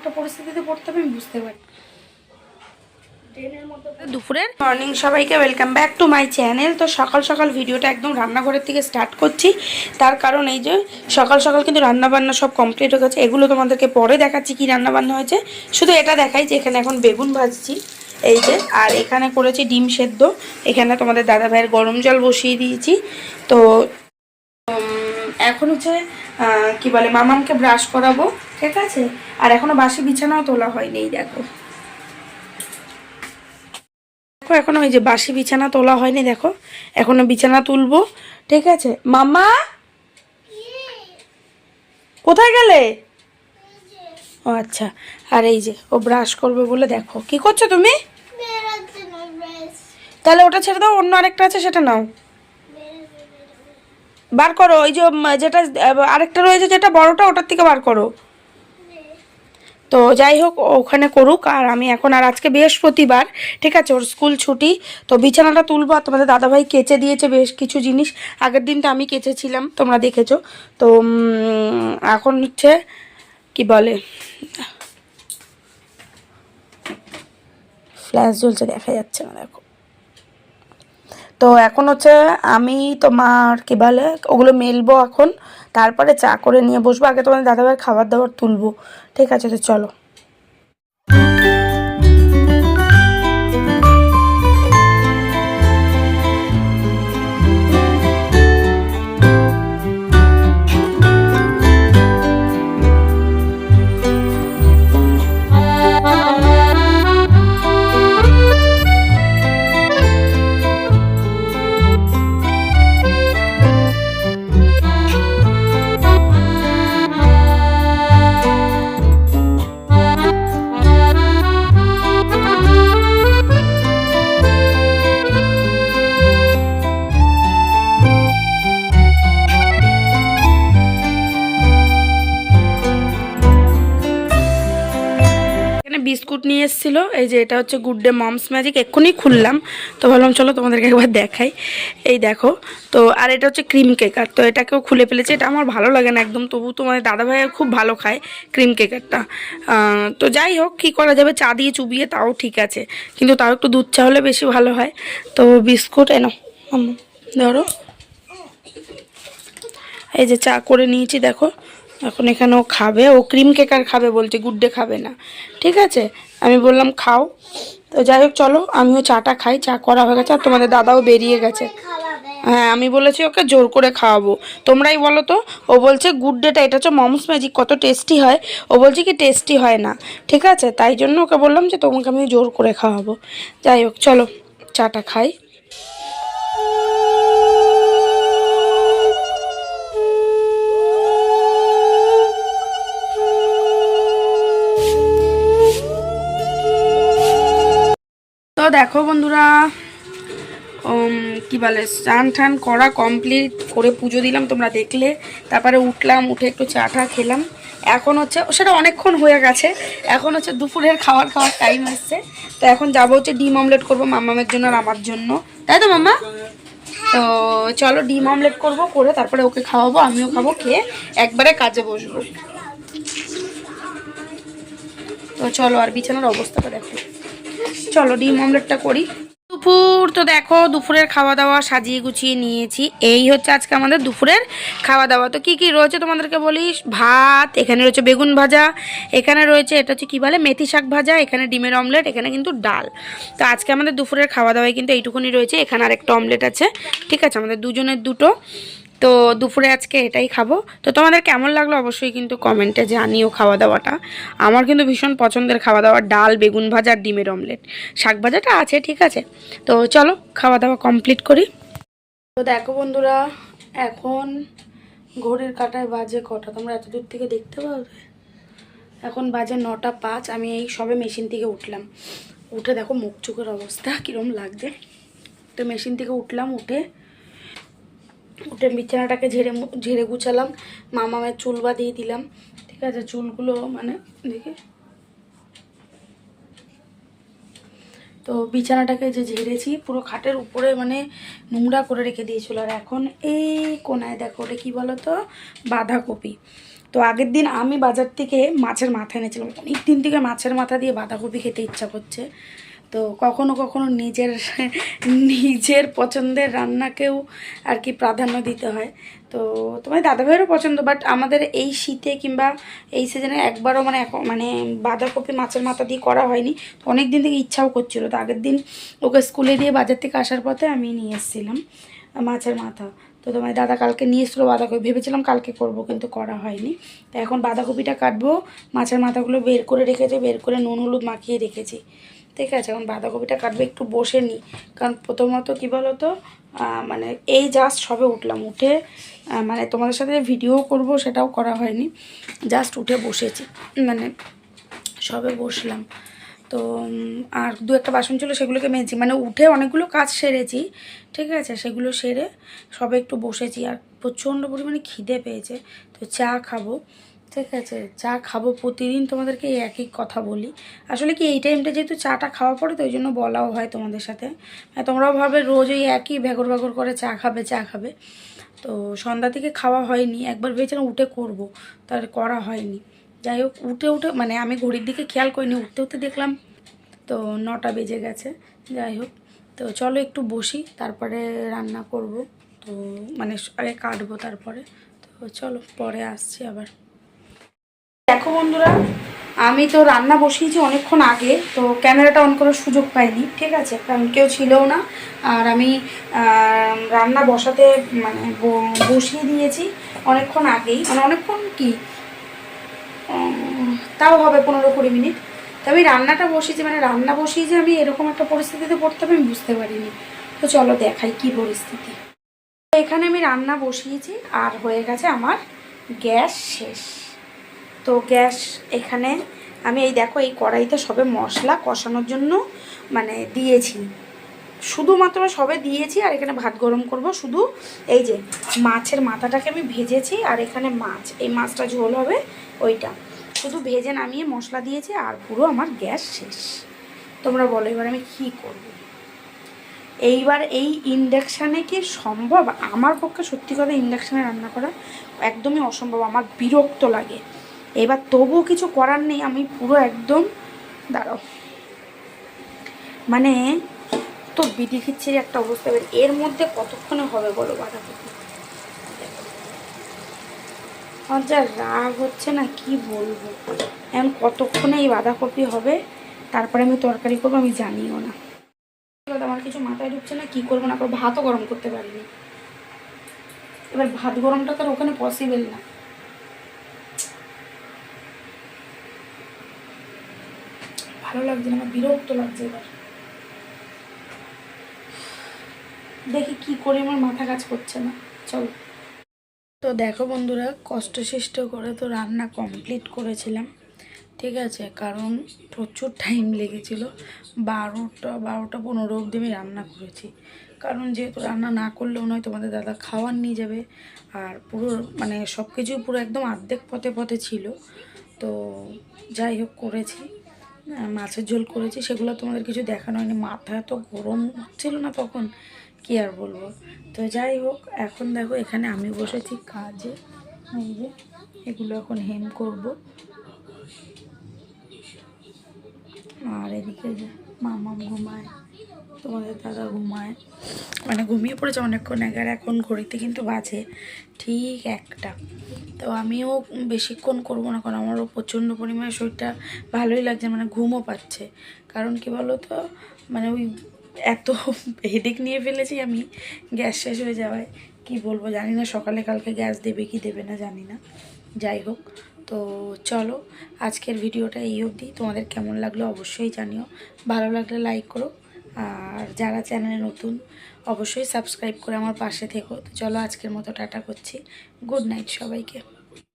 একটা পরিস্থিতিতে পড়তে হবে আমি বুঝতে পারি। দুপুরের মর্নিং সবাইকে welcome back to my channel. তো সকাল সকাল ভিডিওটা একদম রান্নাঘরের থেকে স্টার্ট করছি, তার কারণ এই যে সকাল সকাল কিন্তু রান্নাবান্না সব কমপ্লিট হয়ে গেছে। এগুলো তোমাদেরকে পরে দেখাচ্ছি কি রান্নাবান্না হয়েছে, শুধু এটা দেখাই যে এখানে এখন বেগুন ভাজছি এই যে, আর এখানে করেছি ডিম সেদ্ধ। এখানে তোমাদের দাদা ভাইয়ের গরম জল বসিয়ে দিয়েছি। তো এখন হচ্ছে কি বলে মামামকে ব্রাশ করাবো, ঠিক আছে। আর এখনো বাসি বিছানাও তোলা হয়নি, দেখো এখনো ওই যে বাসি বিছানা তোলা হয়নি, দেখো এখনো বিছানা তুলবো, ঠিক আছে। মামা কোথায় গেলে? ও আচ্ছা, আর এই যে ও ব্রাশ করবে বলে, দেখো কি করছো তুমি? তাহলে ওটা ছেড়ে দাও, অন্য আরেকটা আছে সেটা নাও, বার করো। ওই যে যেটা আরেকটা রয়েছে যেটা বড়টা, ওটার থেকে বার করো। তো যাই হোক ওখানে করুক, আর আমি এখন, আর আজকে বৃহস্পতিবার, ঠিক আছে, ওর স্কুল ছুটি। তো বিছানাটা তুলবো। আর তোমাদের দাদাভাই কেচে দিয়েছে বেশ কিছু জিনিস, আগের দিন তো আমি কেচেছিলাম, তোমরা দেখেছো। তো এখন হচ্ছে কি বলে ফ্ল্যাশ জ্বলছে, দেখা যাচ্ছে না, দেখো। তো এখন হচ্ছে আমি তোমার কি বলে ওগুলো মেলবো এখন, তারপরে চা করে নিয়ে বসবো। আগে তোমাদের দাদাভাইয়ের খাবার দাবার তুলবো, ঠিক আছে। তো চলো। বিস্কুট নিয়ে এসেছিলো, এই যে এটা হচ্ছে গুড ডে মমস ম্যাজিক, এক্ষুনি খুললাম। তো ভাবলাম চলো তোমাদেরকে একবার দেখাই, এই দেখো। তো আর এটা হচ্ছে ক্রিম কেকার, তো এটাকেও খুলে ফেলেছে। এটা আমার ভালো লাগে না একদম, তবু তোমাদের দাদাভাই খুব ভালো খায় ক্রিম কেকারটা। তো যাই হোক, কী করা যাবে, চা দিয়ে চুবিয়ে তাও ঠিক আছে, কিন্তু তাও একটু দুধ চা হলে বেশি ভালো হয়। তো বিস্কুট এনো ধরো, এই যে চা করে নিয়েছি, দেখো। এখন এখানে ও খাবে, ও ক্রিম কেকার খাবে বলছে, গুড ডে খাবে না, ঠিক আছে। আমি বললাম খাও। তো যাই হোক চলো, আমিও চাটা খাই, চা করা হয়ে গেছে। আর তোমাদের দাদাও বেরিয়ে গেছে। হ্যাঁ, আমি বলেছি ওকে জোর করে খাওয়াবো। তোমরাই বলো তো, ও বলছে গুড ডেটা, এটা হচ্ছে মমস ম্যাজিক, কত টেস্টি হয়। ও বলছে কি টেস্টি হয় না, ঠিক আছে। তাই জন্য ওকে বললাম যে তোমাকে আমি জোর করে খাওয়াবো। যাই হোক চলো চাটা খাই। তো দেখো বন্ধুরা, কি বলে স্নান টান করা কমপ্লিট করে পুজো দিলাম, তোমরা দেখলে। তারপরে উঠলাম, উঠে একটু চা টা খেলাম। এখন হচ্ছে সেটা অনেকক্ষণ হয়ে গেছে, এখন হচ্ছে দুপুরের খাওয়ার টাইম আসছে। তো এখন যাবো হচ্ছে ডিম অমলেট করবো মামামের জন্য আর আমার জন্য, তাই তো মামা? তো চলো ডিম অমলেট করবো, করে তারপরে ওকে খাওয়াবো, আমিও খাবো, খেয়ে একবারে কাজে বসবো। তো চলো, আর বিছানার অবস্থাটা দেখো। চলো ডিম অমলেটটা করি। দুপুর তো দেখো, দুপুরের খাওয়া দাওয়া সাজিয়ে গুছিয়ে নিয়েছি। এই হচ্ছে আজকে আমাদের দুপুরের খাওয়া দাওয়া। তো কি কি রয়েছে তোমাদেরকে বলি। ভাত, এখানে রয়েছে বেগুন ভাজা, এখানে রয়েছে এটা হচ্ছে কী বলে মেথি শাক ভাজা, এখানে ডিমের অমলেট, এখানে কিন্তু ডাল। তো আজকে আমাদের দুপুরের খাওয়া দাওয়ায় কিন্তু এইটুকুনি রয়েছে। এখানে আরেকটা অমলেট আছে, ঠিক আছে, আমাদের দুজনের দুটো। তো দুপুরে আজকে এটাই খাবো। তো তোমাদের কেমন লাগলো অবশ্যই কিন্তু কমেন্টে জানিও। খাওয়া দাওয়াটা আমার কিন্তু ভীষণ পছন্দের খাওয়া দাওয়া, ডাল, বেগুন ভাজা আর ডিমের অমলেট, শাক ভাজাটা আছে, ঠিক আছে। তো চলো খাওয়া দাওয়া কমপ্লিট করি। তো দেখো বন্ধুরা, এখন ঘড়ির কাঁটায় বাজে কটা, তোমরা এত দূর থেকে দেখতে পাবে। এখন বাজে 9টা 5। আমি এই সবে মেশিন থেকে উঠলাম, উঠে দেখো মুখ চোখের অবস্থা কীরকম লাগছে। তো মেশিন থেকে উঠলাম, উঠে বিছানাটাকে ঝেড়ে গুছালাম, মামামের চুল বাঁধিয়ে দিলাম, ঠিক আছে। চুলগুলো মানে দেখে, তো বিছানাটাকে যে ঝেড়েছি পুরো খাটের উপরে মানে নোংরা করে রেখে দিয়েছিল। আর এখন এই কোনায় দেখো, ওটা কী বলো তো, বাঁধাকপি। তো তো আগের দিন আমি বাজার থেকে মাছের মাথা এনেছিলাম, অনেক দিন থেকে মাছের মাথা দিয়ে বাঁধাকপি খেতে ইচ্ছা করছে। তো কখনো কখনো নিজের পছন্দের রান্নাকেও আর কি প্রাধান্য দিতে হয়। তো তোমার দাদাভাইয়েরও পছন্দ, বাট আমাদের এই শীতে কিংবা এই সিজনে একবারও মানে বাঁধাকপি মাছের মাথা দিয়ে করা হয়নি। তো অনেক দিন থেকে ইচ্ছাও করছিল। তো আগের দিন ওকে স্কুলে দিয়ে বাজার থেকে আসার পথে আমি নিয়ে এসেছিলাম মাছের মাথা। তো তোমার দাদা কালকে নিয়ে এসেছিলো বাঁধাকপি, ভেবেছিলাম কালকে করব, কিন্তু করা হয়নি। তো এখন বাঁধাকপিটা কাটবো, মাছের মাথাগুলো বের করে রেখেছি, বের করে নুন হলুদ মাখিয়ে রেখেছি। ঠিক আছে, এখন বাঁধাকপিটা কাটবে, একটু বসে নিই। কারণ প্রথমত কী বলো তো, মানে এই জাস্ট সবে উঠলাম, উঠে মানে তোমাদের সাথে ভিডিও করব সেটাও করা হয়নি, জাস্ট উঠে বসেছি, মানে সবে বসলাম। তো আর দু একটা বাসন ছিল, সেগুলোকে মেজেছি, মানে উঠে অনেকগুলো কাজ সেরেছি। ঠিক আছে, সেগুলো সেরে সবে একটু বসেছি। আর প্রচণ্ড পরিমাণে খিদে পেয়েছে, তো চা খাবো। ঠিক আছে, চা খাবো। প্রতিদিন তোমাদেরকে এই একই কথা বলি, আসলে কি এই টাইমটা যেহেতু চাটা খাওয়া পড়ে, তো ওই জন্য বলাও হয় তোমাদের সাথে। তোমরাও ভাবে রোজ ওই একই ভ্যাগর ভ্যাগর করে চা খাবে চা খাবে। তো সন্ধ্যা থেকে খাওয়া হয়নি, একবার ভেবেছিলাম উঠে করব, তার করা হয়নি। যাই হোক, উঠে মানে আমি ঘড়ির দিকে খেয়াল করিনি, উঠতে উঠতে দেখলাম তো 9টা বেজে গেছে। যাই হোক, তো চলো একটু বসি, তারপরে রান্না করব। তো মানে আগে কাটবো, তারপরে তো চলো পরে আসছি আবার। দেখো বন্ধুরা, আমি তো রান্না বসিয়েছি অনেকক্ষণ আগে, তো ক্যামেরাটা অন করার সুযোগ পাইনি। ঠিক আছে, কারণ কেউ ছিলও না। আর আমি রান্না বসাতে মানে বসিয়ে দিয়েছি অনেকক্ষণ আগেই, মানে অনেকক্ষণ কি তাও হবে 15-20 মিনিট। তো আমি রান্নাটা বসিয়েছি, মানে রান্না বসিয়ে যে আমি এরকম একটা পরিস্থিতিতে পড়তে হবে আমি বুঝতে পারিনি। তো চলো দেখাই কি পরিস্থিতি। এখানে আমি রান্না বসিয়েছি, আর হয়ে গেছে আমার গ্যাস শেষ। তো গ্যাস এখানে আমি এই দেখো এই কড়াইতে সবে মশলা কষানোর জন্য মানে দিয়েছি, শুধুমাত্র সবে দিয়েছি। আর এখানে ভাত গরম করব, শুধু এই যে মাছের মাথাটাকে আমি ভেজেছি, আর এখানে মাছ, এই মাছটা ঝোল হবে ওইটা, শুধু ভেজে নামিয়ে মশলা দিয়েছি। আর পুরো আমার গ্যাস শেষ। তোমরা বলো এবার আমি কী করব? এইবার এই ইন্ডাকশানে কি সম্ভব? আমার পক্ষে সত্যি কথা ইন্ডাকশানে রান্না করা একদমই অসম্ভব, আমার বিরক্ত লাগে। এবার তবুও কিছু করার নেই, আমি পুরো একদম দাঁড়াও, মানে তো বিধি খিচ্ছির একটা অবস্থা। এর মধ্যে কতক্ষণে হবে বলো বাঁধাকপি? আমার যা রাগ হচ্ছে না কি বলবো, এখন কতক্ষণে এই বাঁধাকপি হবে, তারপরে আমি তরকারি করবো আমি জানিও না। আমার কিছু মাথায় ঢুকছে না, কি করবো না করবো। ভাতও গরম করতে পারিনি, এবার ভাত গরমটা তো আর ওখানে পসিবল না। ভালো লাগছে না, আমার বিরক্ত লাগছে। এবার দেখি কি করে, আমার মাথা কাজ করছে না। চলো। তো দেখো বন্ধুরা, কষ্ট করে তো রান্না কমপ্লিট করেছিলাম। ঠিক আছে, কারণ প্রচুর টাইম লেগেছিল, 12টা 15 অবধি আমি রান্না করেছি। কারণ যেহেতু রান্না না করলেও নয়, তোমাদের দাদা খাওয়ার নিয়ে যাবে, আর পুরো মানে সব কিছুই পুরো একদম অর্ধেক পথে ছিল। তো যাই হোক করেছি, মাছের ঝোল করেছি, সেগুলো তোমাদের কিছু দেখানো হয়নি। মাথা এত গরম হচ্ছিল না তখন, কি আর বলবো। তো যাই হোক, এখন দেখো এখানে আমি বসেছি কাজে, এই যে এগুলো এখন হেম করব। আর এদিকে যে মামা ঘুমায়, তোমাদের দাদা ঘুমায়, মানে ঘুমিয়ে পড়েছে অনেকক্ষণ আগে। আর এখন ঘড়িতে কিন্তু বাজে ঠিক 1টা। তো আমিও বেশিক্ষণ করবো না, কারণ আমারও প্রচণ্ড পরিমাণে শরীরটা ভালোই লাগছে, মানে ঘুমও পাচ্ছে। কারণ কি বলো তো, মানে ওই এত হেডেক নিয়ে ফেলেছি আমি, গ্যাস শেষ হয়ে যাওয়ায় কি বলবো জানি না। সকালে কালকে গ্যাস দেবে কি দেবে না জানি না। যাই হোক, তো চলো আজকের ভিডিওটা এই অবধি। তোমাদের কেমন লাগলো অবশ্যই জানিও, ভালো লাগলে লাইক করো, আর যারা চ্যানেলে নতুন অবশ্যই সাবস্ক্রাইব করে আমার পাশে থেকো। তো চলো আজকের মতো টাটা করছি, গুড নাইট সবাইকে।